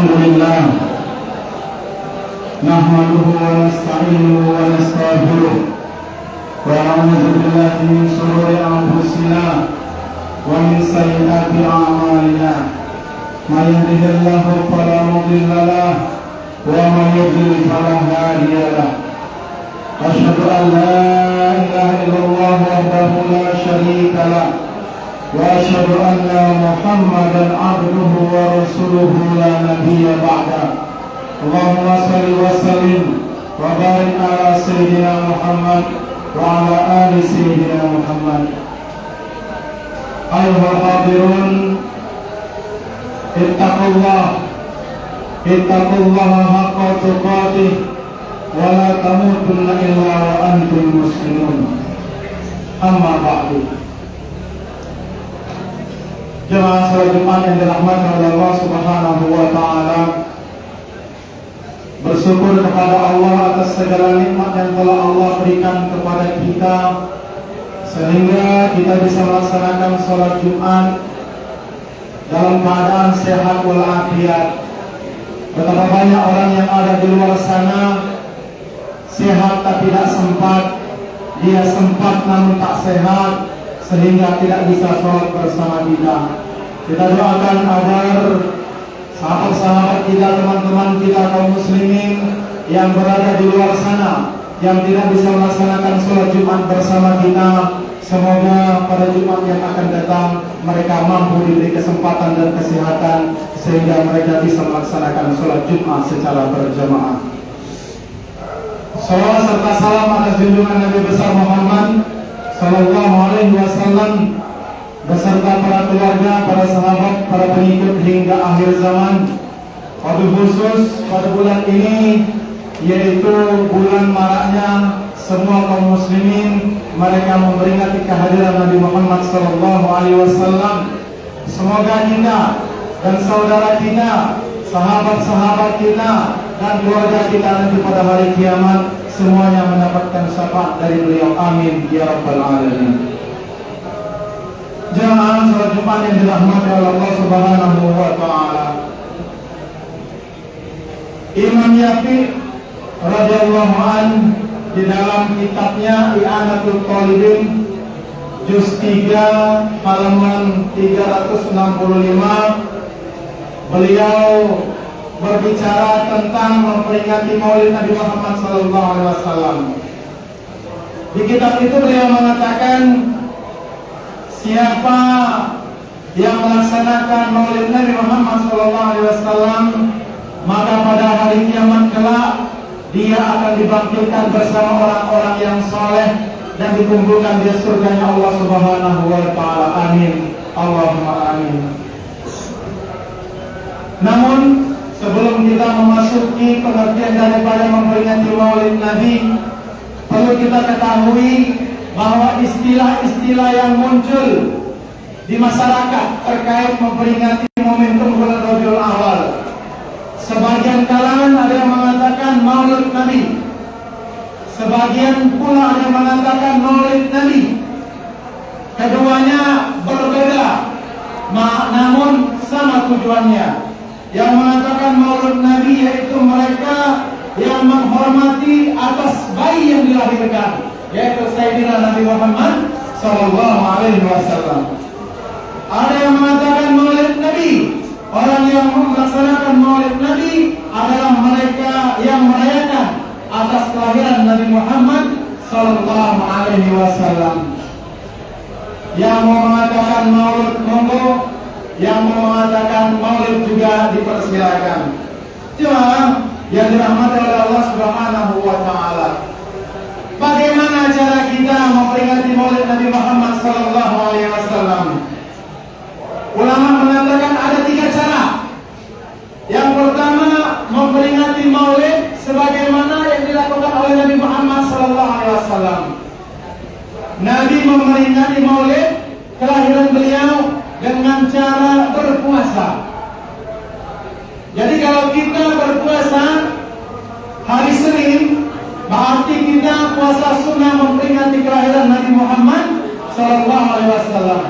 Alhamdulillah nahmaduhu wa nasta'inuhu wa nastaghfiruh wa na'udzu billahi min shururi anfusina wa min sayyiati a'malina may yahdihillahu fala mudilla lahu wa may yudlil fala hadiya lahu asyhadu an la ilaha illallah wahdahu la syarika lahu wa asyhadu anna Muhammadan abduhu wa rasuluhu la nabiyya ba'da. Allahumma shalli wa sallim wa barik ala sayyidina Muhammad wa ala ali sayyidina Muhammad. Ayyuhal hadirun, ittaqullaha haqqa tuqatih wa la tamutunna illa wa antum muslimun. Amma ba'du. Jemaah salat Jumat yang dirahmati oleh Allah Subhanahu wa taala, bersyukur kepada Allah atas segala nikmat yang telah Allah berikan kepada kita sehingga kita bisa melaksanakan salat Jumat dalam keadaan sehat walafiat. Betapa banyak orang yang ada di luar sana sehat tapi tidak sempat, dia sempat namun tak sehat sehingga tidak bisa sholat bersama kita. Kita doakan agar sahabat-sahabat kita, teman-teman kita kaum muslimin yang berada di luar sana, yang tidak bisa melaksanakan sholat Jumat bersama kita, semoga pada Jumat yang akan datang mereka mampu diberi kesempatan dan kesehatan sehingga mereka bisa melaksanakan sholat Jumat secara berjamaah. Salawat serta salam atas junjungan Nabi besar Muhammad Sallallahu Alaihi Wasallam beserta para keluarga, para sahabat, para pengikut hingga akhir zaman. Wabil khusus pada bulan ini, yaitu bulan maraknya semua kaum muslimin, mereka memperingati kehadiran Nabi Muhammad Sallallahu Alaihi Wasallam. Semoga kita dan saudara kita, sahabat-sahabat kita dan keluarga kita nanti pada hari kiamat semuanya mendapatkan syafaat dari beliau. Amin ya rabbal alamin. Jemaah salat Jumat yang dirahmati oleh Allah Subhanahu wa taala, Imam Yafi radhiyallahu an di dalam kitabnya I'anatul Talibin juz 3 halaman 365 beliau berbicara tentang memperingati Maulid Nabi Muhammad sallallahu alaihi wasallam. Di kitab itu beliau mengatakan, siapa yang melaksanakan Maulid Nabi Muhammad sallallahu alaihi wasallam, maka pada hari kiamat kelak dia akan dibangkitkan bersama orang-orang yang saleh dan dikumpulkan di surganya Allah Subhanahu wa taala. Amin. Allahumma amin. Namun sebelum kita memasuki pengertian daripada memperingati Maulid Nabi, perlu kita ketahui bahwa istilah-istilah yang muncul di masyarakat terkait memperingati momentum bulan Rabiul Awal. Sebagian kalangan ada yang mengatakan Maulid Nabi, sebagian pula ada yang mengatakan Maulid Nabi. Keduanya berbeda, namun sama tujuannya. Yang mengatakan Maulid Nabi yaitu mereka yang menghormati atas bayi yang dilahirkan, yaitu Sayyidina Nabi Muhammad Sallallahu Alaihi Wasallam. Ada yang mengatakan Maulid Nabi, orang yang melaksanakan Maulid Nabi adalah mereka yang merayakan atas kelahiran Nabi Muhammad Sallallahu Alaihi Wasallam. Yang mau mengatakan Maulid monggo, yang mau mengatakan Maulid juga dipersilakan. Cuma yang dirahmati oleh Allah Subhanahu wa taala, bagaimana cara kita memperingati Maulid Nabi Muhammad sallallahu alaihi wasallam? Ulama mengatakan ada 3 cara. Yang pertama, memperingati Maulid sebagaimana yang dilakukan oleh Nabi Muhammad sallallahu alaihi wasallam. Nabi memperingati Maulid kelahiran beliau dengan cara berpuasa. Jadi kalau kita berpuasa hari Senin, berarti kita puasa sunnah memperingati kelahiran Nabi Muhammad sallallahu alaihi wasallam.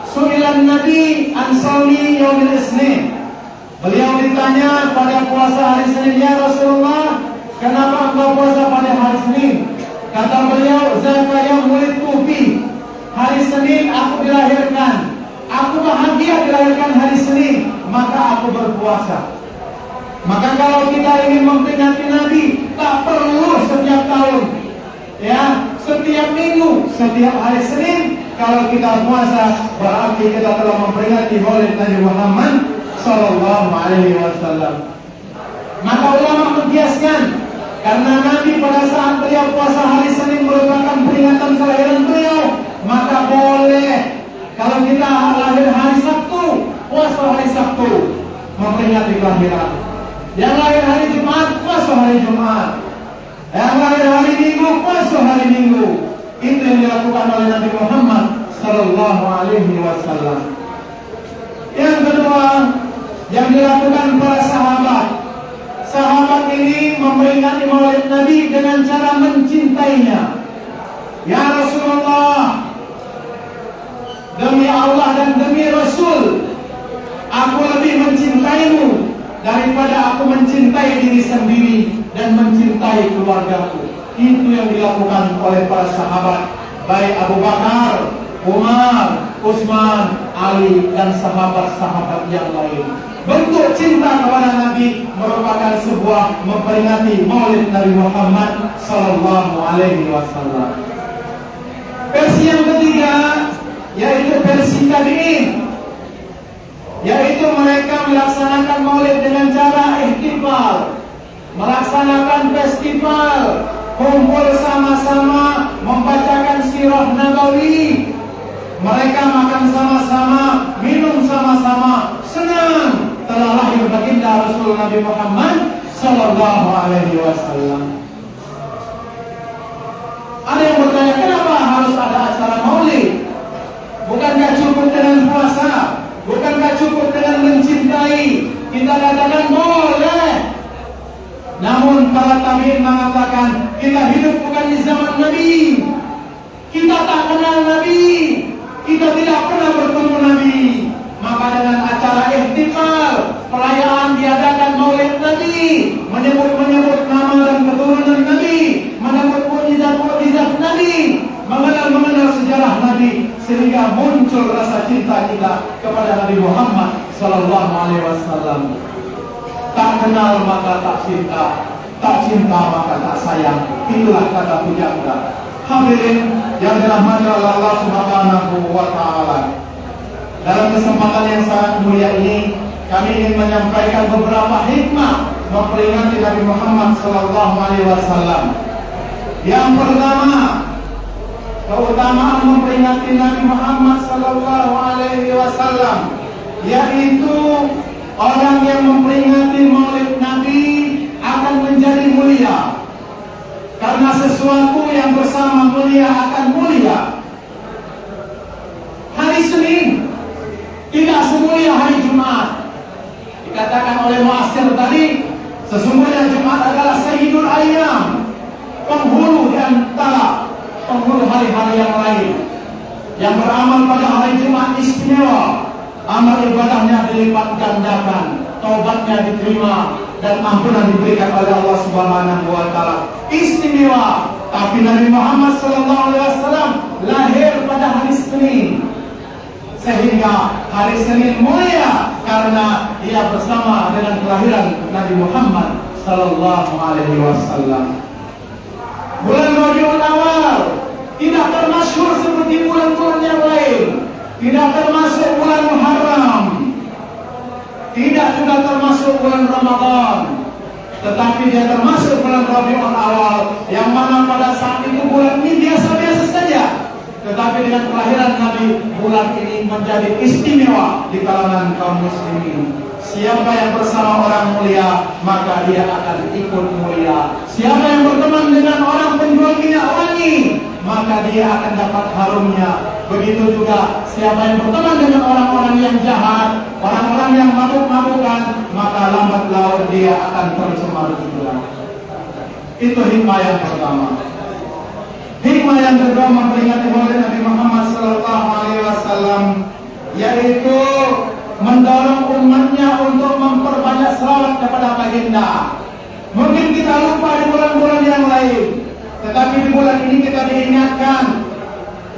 Su'ilan Nabi an shaumi yaumil Isnin. Beliau ditanya pada puasa hari Senin, "Ya Rasulullah, kenapa engkau puasa pada hari Senin?" Kata beliau, "Zaka yang wulidtu fi." Hari Senin aku dilahirkan. Aku bahagia dilahirkan hari Senin, maka aku berpuasa. Maka kalau kita ingin memperingati Nabi, tak perlu setiap tahun, ya, setiap minggu, setiap hari Senin. Kalau kita puasa, berarti kita telah memperingati Maulid Nabi Muhammad Sallallahu Alaihi Wasallam. Maka ulama mengkiaskan, karena Nabi pada saat beliau puasa hari Senin merupakan peringatan kelahiran beliau, maka boleh kalau kita lahir hari Sabtu, puasa hari Sabtu memperingati kelahiran. Yang lahir hari Jumat, puasa hari Jumat. Yang lahir hari Minggu, puasa hari Minggu. Itu yang dilakukan oleh Nabi Muhammad Sallallahu Alaihi Wasallam. Yang kedua, yang dilakukan para sahabat. Sahabat ini memperingati Maulid Nabi dengan cara mencintainya. Ya Rasulullah, demi Allah dan demi Rasul, aku lebih mencintaimu daripada aku mencintai diri sendiri dan mencintai keluargaku. Itu yang dilakukan oleh para sahabat, baik Abu Bakar, Umar, Utsman, Ali, dan sahabat-sahabat yang lain. Bentuk cinta kepada Nabi merupakan sebuah memperingati Maulid Nabi Muhammad Sallallahu Alaihi Wasallam. Versi yang ketiga yaitu versi tabi'in, yaitu mereka melaksanakan Maulid dengan cara ihtifal, melaksanakan festival, kumpul sama-sama membacakan sirah Nabawi. Mereka makan sama-sama, minum sama-sama, senang telah lahir baginda Rasul Nabi Muhammad Sallallahu Alaihi Wasallam. Ada yang bertanya, kenapa harus ada acara Maulid? Bukankah cukup dengan puasa? Bukankah cukup dengan mencintai? Kita katakan boleh. Namun para tabi'in mengatakan, kita hidup bukan di zaman Nabi. Kita tak kenal Nabi. Kita tidak pernah bertemu Nabi. Maka dengan acara ihtifal, perayaan diadakan Maulid Nabi, menyebut nama dan keturunan Nabi, menyebut mukjizat Nabi, mengenal sejarah Nabi, sehingga muncul rasa cinta kita kepada Nabi Muhammad Sallallahu Alaihi Wasallam. Tak kenal maka tak cinta, tak cinta maka tak sayang. Itulah kata pujangga. Hadirin yang dirahmati oleh Allah Subhanahu wa Ta'ala, dalam kesempatan yang sangat mulia ini, kami ingin menyampaikan beberapa hikmah memperingati Nabi Muhammad Sallallahu Alaihi Wasallam. Yang pertama, keutamaan memperingati Nabi Muhammad Sallallahu Alaihi Wasallam, yaitu orang yang memperingati Maulid Nabi akan menjadi mulia. Karena sesuatu yang bersama mulia akan mulia. Hari Senin tidak semulia hari Jumat. Dikatakan oleh Mu'assir tadi, sesungguhnya Jumat adalah Sayyidul Ayyam, penghulu di antara penghulu hari-hari yang lain. Yang beramal pada hari Jumat istimewa, amal ibadahnya dilipat gandakan, taubatnya diterima, dan ampunan diberikan oleh Allah Subhanahu wa Ta'ala. Istimewa. Tapi Nabi Muhammad Sallallahu Alaihi Wasallam lahir pada hari Senin, sehingga hari Senin mulia karena ia bersama dengan kelahiran Nabi Muhammad Sallallahu Alaihi Wasallam. Bulan Rabiul Awal tidak termasyhur seperti bulan-bulan yang lain, tidak termasuk bulan Muharram, tidak juga termasuk bulan Ramadan, tetapi dia termasuk bulan Rabiul Awal, yang mana pada saat itu bulan ini biasa-biasa saja. Tetapi dengan kelahiran Nabi, bulan ini menjadi istimewa di kalangan kaum muslimin. Siapa yang bersama orang mulia, maka dia akan ikut mulia. Siapa yang berteman dengan orang penjual minyak wangi, maka dia akan dapat harumnya. Begitu juga siapa yang berteman dengan orang-orang yang jahat, orang-orang yang mabuk-mabukan, maka lambat laun dia akan tercemar juga. Itu hikmah yang pertama. Hikmah yang kedua memperingati Maulid Nabi Muhammad Sallallahu Alaihi Wasallam, yaitu mendorong umatnya untuk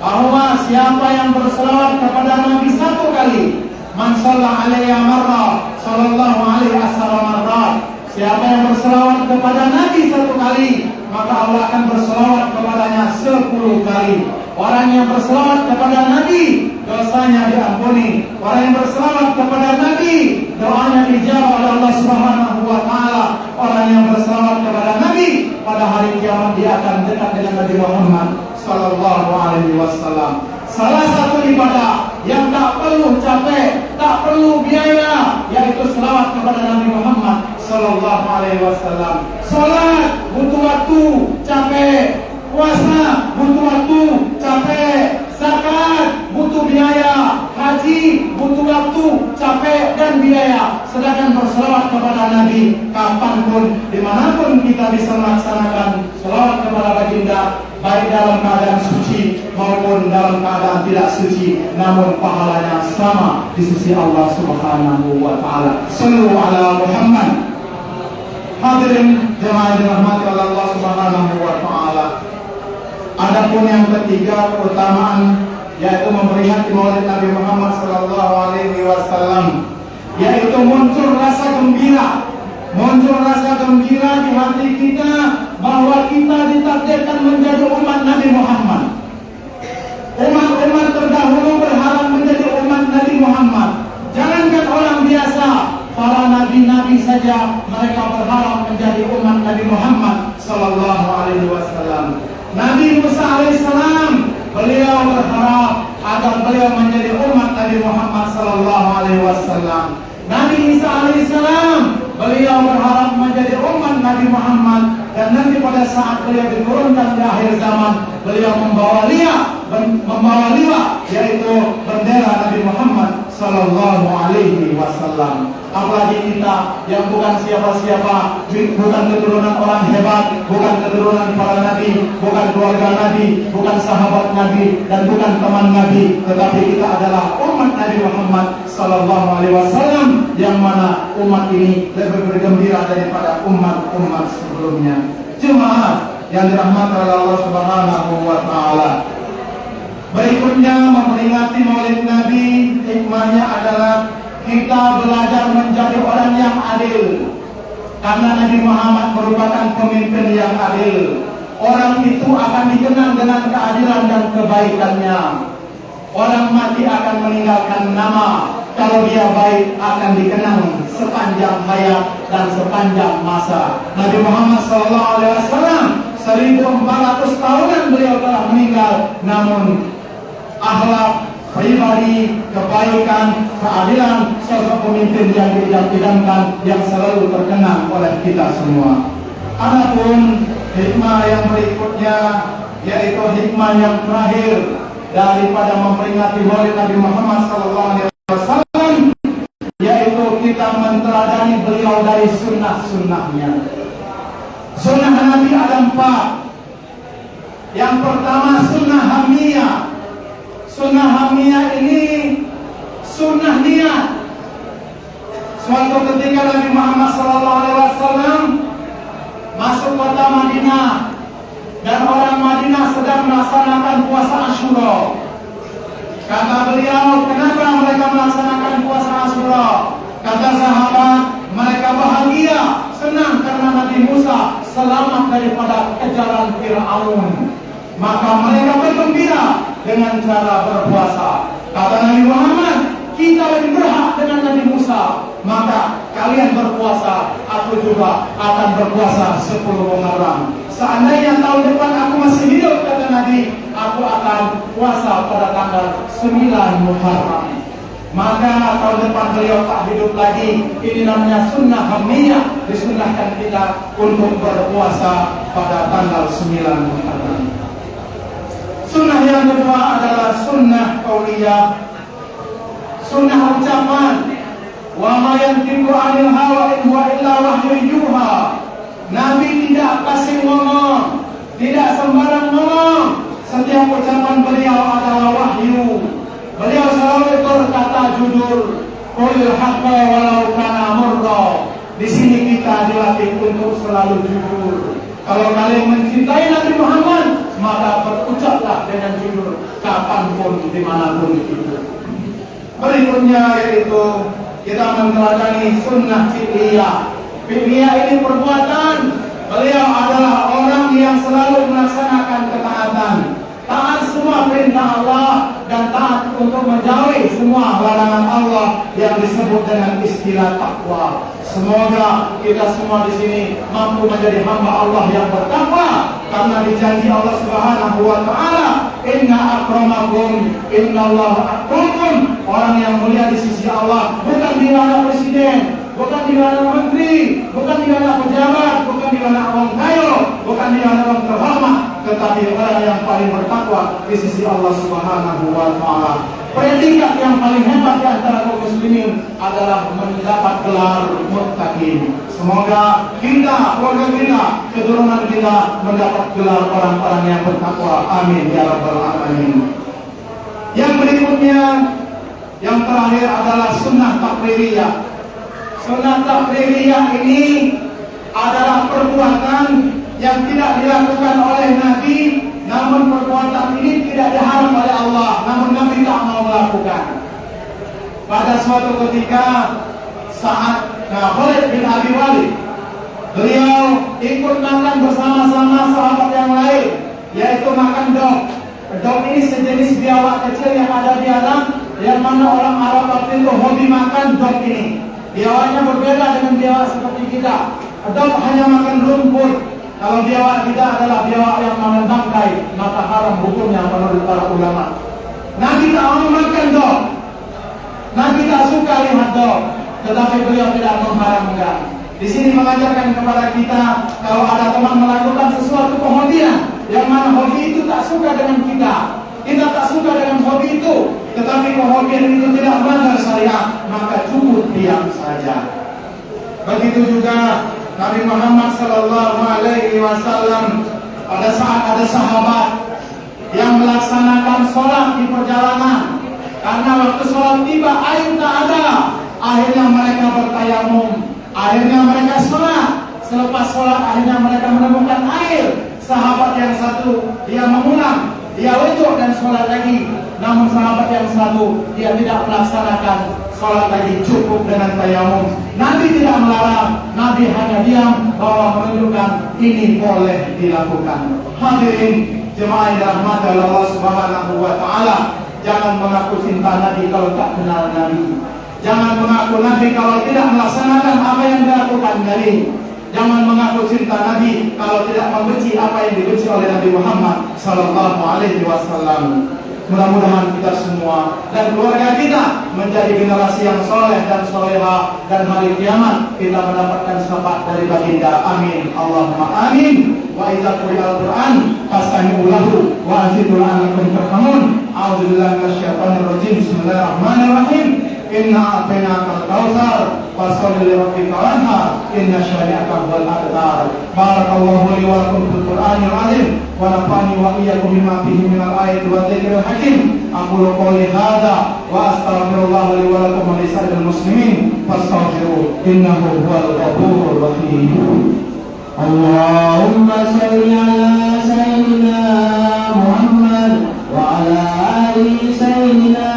bahwa siapa yang berselawat kepada Nabi satu kali, man shalla alaihi marra sallallahu alaihi wasallam. Siapa yang berselawat kepada Nabi satu kali, maka Allah akan berselawat kepadanya 10 kali. Orang yang berselawat kepada Nabi, dosanya diampuni. Orang yang berselawat kepada Nabi, doanya dijawab oleh Allah Subhanahu wa taala. Orang yang berselawat kepada Nabi, pada hari kiamat dia akan dekat dengan Nabi Muhammad sallallahu alaihi wasallam. Salah satu ibadah yang tak perlu capek, tak perlu biaya, yaitu selawat kepada Nabi Muhammad sallallahu alaihi wasallam. Salat butuh waktu, capek. Puasa butuh waktu, capek. Zakat butuh biaya. Haji butuh waktu, capek dan biaya. Sedangkan berselawat kepada Nabi, kapanpun, dimanapun kita bisa melaksanakan selawat kepada baginda, baik dalam keadaan suci maupun dalam keadaan tidak suci, namun pahalanya sama di sisi Allah Subhanahu wa taala. Shallu ala Muhammad. Hadirin jemaah yang dirahmati oleh Allah Subhanahu wa taala. Adapun yang ketiga, keutamaan yaitu memperingati Maulid Nabi Muhammad sallallahu alaihi wasallam, yaitu muncul rasa gembira. Muncul rasa gembira di hati kita bahwa kita ditakdirkan menjadi umat Nabi Muhammad. Umat-umat terdahulu berharap menjadi umat Nabi Muhammad. Jangankan orang biasa, para nabi-nabi saja mereka berharap menjadi umat Nabi Muhammad sallallahu alaihi wasallam. Nabi Musa alaihissalam, beliau berharap agar beliau menjadi umat Nabi Muhammad sallallahu alaihi wasallam. Nabi Isa alaihissalam, beliau berharap menjadi umat Nabi Muhammad, dan nanti pada saat beliau diturunkan di akhir zaman, beliau membawa liwa, yaitu bendera Nabi Muhammad sallallahu alaihi wasallam. Apalagi kita yang bukan siapa-siapa, bukan keturunan orang hebat, bukan keturunan para nabi, bukan keluarga nabi, bukan sahabat nabi, dan bukan teman nabi, tetapi kita adalah umat Nabi Muhammad sallallahu alaihi wasallam, yang mana umat ini lebih bergembira daripada umat-umat sebelumnya. Jemaah yang dirahmati oleh Allah Subhanahu wa taala. Berikutnya memperingati Maulid Nabi, hikmahnya adalah kita belajar menjadi orang yang adil. Karena Nabi Muhammad merupakan pemimpin yang adil. Orang itu akan dikenang dengan keadilan dan kebaikannya. Orang mati akan meninggalkan nama. Kalau dia baik akan dikenang sepanjang hayat dan sepanjang masa. Nabi Muhammad SAW 1400 tahunan beliau telah meninggal, namun akhlak, pribadi, kebaikan, keadilan, sosok pemimpin yang diidam-idamkan yang selalu terkenang oleh kita semua. Adapun hikmah yang berikutnya, yaitu hikmah yang terakhir daripada memperingati Maulid Nabi Muhammad SAW, yaitu kita menteladani beliau dari sunnah-sunnahnya. Sunnah Nabi ada 4. Yang pertama sunnah hamiyah. Sunnah hamiyah ini sunnah niat. Suatu ketika Nabi Muhammad SAW masuk kota Madinah, dan orang Madinah sedang melaksanakan puasa Asyura. Kata beliau, kenapa mereka melaksanakan puasa Asyura? Kata sahabat, mereka bahagia, senang karena Nabi Musa selamat daripada kejaran Fir'aun. Maka mereka bergembira dengan cara berpuasa. Kata Nabi Muhammad, kita lebih berhak dengan Nabi Musa, maka kalian berpuasa, aku juga akan berpuasa 10 Muharram. Seandainya tahun depan aku masih hidup, kata Nabi, aku akan puasa pada tanggal 9 Muharram. Maka tahun depan beliau tak hidup lagi. Ini namanya sunnah hamiyah. Disunnahkan kita untuk berpuasa pada tanggal 9 Muharram. Sunnah yang kedua adalah sunnah qauliyah, sunnah ucapan. Wa ma yantiqu 'anil hawa in huwa illa wahyun yuha. Nabi tidak kasih ngomong, tidak sembarang ngomong. Setiap ucapan beliau adalah wahyu. Beliau selalu berkata jujur, qulil haqqa walau kana murra. Di sini kita dilatih untuk selalu jujur. Kalau kalian mencintai Nabi Muhammad, maka berucaplah dengan jujur kapanpun, dimanapun itu. Berikutnya yaitu kita meneladani sunnah fi'liyah. Fi'liyah ini perbuatan. Beliau adalah orang yang selalu melaksanakan ketaatan, taat semua perintah Allah dan taat untuk menjauhi semua larangan Allah yang disebut dengan istilah takwa. Semoga kita semua di sini mampu menjadi hamba Allah yang bertakwa, karena dijanji Allah Subhanahu wa taala, "Inna akramakum innallaha atqakum." Orang yang mulia di sisi Allah bukan di mana presiden, bukan di mana menteri, bukan di mana pejabat, bukan di mana orang kaya, bukan di mana orang terhormat, tetapi orang yang paling bertakwa di sisi Allah Subhanahu wa taala. Predikat yang paling hebat di antara kaum muslimin adalah mendapat gelar muttaqin. Semoga kita, keluarga kita, keturunan kita mendapat gelar orang-orang yang bertakwa. Amin ya rabbal alamin. Yang berikutnya, yang terakhir adalah sunnah taqririyah. Sunnah taqririyah ini adalah perbuatan yang tidak dilakukan oleh Nabi, namun perbuatan ini tidak diharam oleh Allah, namun Nabi tak mau melakukan. Pada suatu ketika saat Khalid bin Abi Walid, beliau ikut makan bersama-sama sahabat yang lain, yaitu makan dog. Dog ini sejenis biawak kecil yang ada di alam, yang mana orang Arab waktu itu hobi makan dog ini. Biawaknya berbeda dengan biawak seperti kita. Dog hanya makan rumput. Kalau biawak kita adalah biawak yang makan bangkai, maka haram hukumnya menurut para ulama. Nabi tak mau makan dog. Nabi tak suka lihat dog, tetapi beliau tidak mengharamkan. Di sini mengajarkan kepada kita, kalau ada teman melakukan sesuatu kehobian, yang mana hobi itu tak suka dengan kita tak suka dengan hobi itu, tetapi kehobian itu tidak melanggar syariat, maka cukup diam saja. Begitu juga Nabi Muhammad sallallahu alaihi wasallam, pada saat ada sahabat yang melaksanakan sholat di perjalanan, karena waktu sholat tiba air tak ada, akhirnya mereka bertayamum, akhirnya mereka sholat. Selepas sholat akhirnya mereka menemukan air. Sahabat yang satu dia mengulang, dia wudhu dan sholat lagi. Namun sahabat yang satu dia tidak melaksanakan sholat lagi, cukup dengan tayamum. Nabi tidak melarang, Nabi hanya diam bahwa menunjukkan ini boleh dilakukan. Hadirin jemaah yang dirahmati oleh Allah Subhanahu wa taala, jangan mengaku cinta Nabi kalau tak kenal Nabi. Jangan mengaku Nabi kalau tidak melaksanakan apa yang dilakukan Nabi. Jangan mengaku cinta Nabi kalau tidak membenci apa yang dibenci oleh Nabi Muhammad sallallahu alaihi wasallam. Mudah-mudahan kita semua dan keluarga kita menjadi generasi yang soleh dan soleha, dan hari kiamat kita mendapatkan syafaat dari baginda. Amin Allahumma amin. Wa idza quri'al Qur'an fastami'u lahu wa ansitu la'allakum turhamun. A'udzubillahi minasyaitonir rajim. Bismillahirrahmanirrahim. Inna a'tainakal kautsar fasholli lirabbika wanhar inna syani'aka huwal abtar. Barakallahu li wa lakum fil Qur'anil azim wa nafa'ani wa iyyakum bima fihi minal ayati wa dzikril hakim. Aqulu qouli hadza wa astaghfirullah li wa lakum wa lisa'iril muslimin fastaghfiruhu innahu huwal ghafurur rahim. Allahumma shalli ala sayyidina Muhammad wa ala ali sayyidina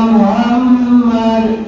Muhammad.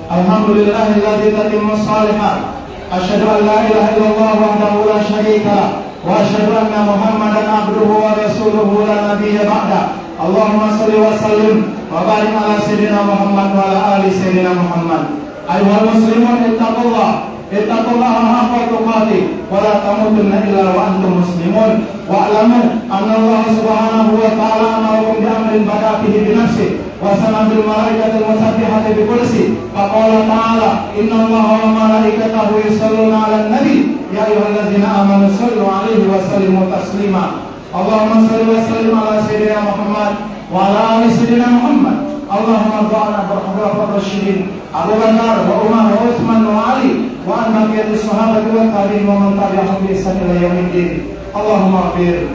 Alhamdulillahilladzi tatimmu shalihat. Asyhadu an la ilaha illallah wahdahu la syarika wa asyhadu anna Muhammadan abduhu wa rasuluhu la nabiyya ba'da. Allahumma shalli wa sallim wa barik ala sayyidina Muhammad wa ala ali sayyidina Muhammad. Ayyuhal muslimun ittaqullaha haqqa tuqatih wa la tamutunna illa wa antum muslimun. Wa'lamu anna Allah subhanahu wa ta'ala amarakum bi amrin bada'a fihi bi nafsihi wa sana bil malaikatil musabbihati bi kursi. Faqala ta'ala inna Allaha wa malaikatahu yusholluna 'alan nabi ya ayyuhalladzina amanu shallu 'alaihi wa sallimu taslima. Allahumma shalli wa sallim ala sayyidina Muhammad wa ala ali sayyidina Muhammad. Allahumma ba'ana barakatul rasyidin Abu Bakar wa Umar wa Utsman wa Ali wa an baqiyatis sahabati wa tabi'in wa man tabi'ahum bi ihsan ila yaumiddin. Allahumma ighfir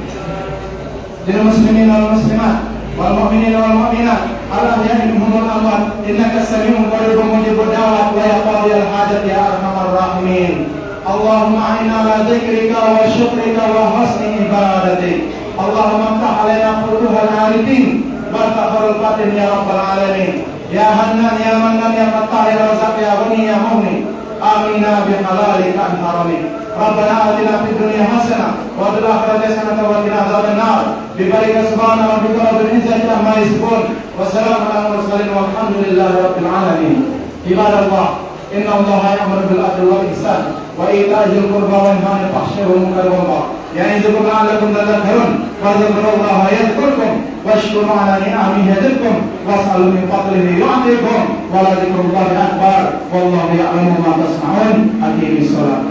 lil muslimin wal muslimat wal mu'minin wal mu'minat الأحياء منهم والأموات إنك سميع قريب مجيب الدعوات ويا قاضي الحاجة يا أرحم الراحمين. اللهم أعنا على ذكرك وشكرك وحسن عبادتك. اللهم افتح علينا فتوح العارفين وارتقر الباطن يا رب العالمين. يا حنان يا منان يا فتاح يا رزاق يا غني يا مغني آمنا بحلالك عن حرامك. ربنا آتنا في الدنيا حسنة وفي الآخرة حسنة وقنا عذاب النار. ببارك سبحان ربك رب العزة عما يصفون وسلام على المرسلين والحمد لله رب العالمين. عباد الله إن الله يأمر بالعدل والإحسان وإيتاء ذي القربى وينهى عن الفحشاء والمنكر والبغي يعظكم لعلكم تذكرون. فاذكروا الله يذكركم واشكروا على نعمه يزدكم واسألوا من فضله يعطيكم ولذكر الله أكبر والله يعلم ما تصنعون. أقيموا الصلاة.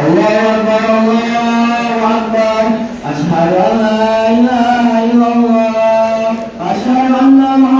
الله أكبر الله أكبر. أشهد أن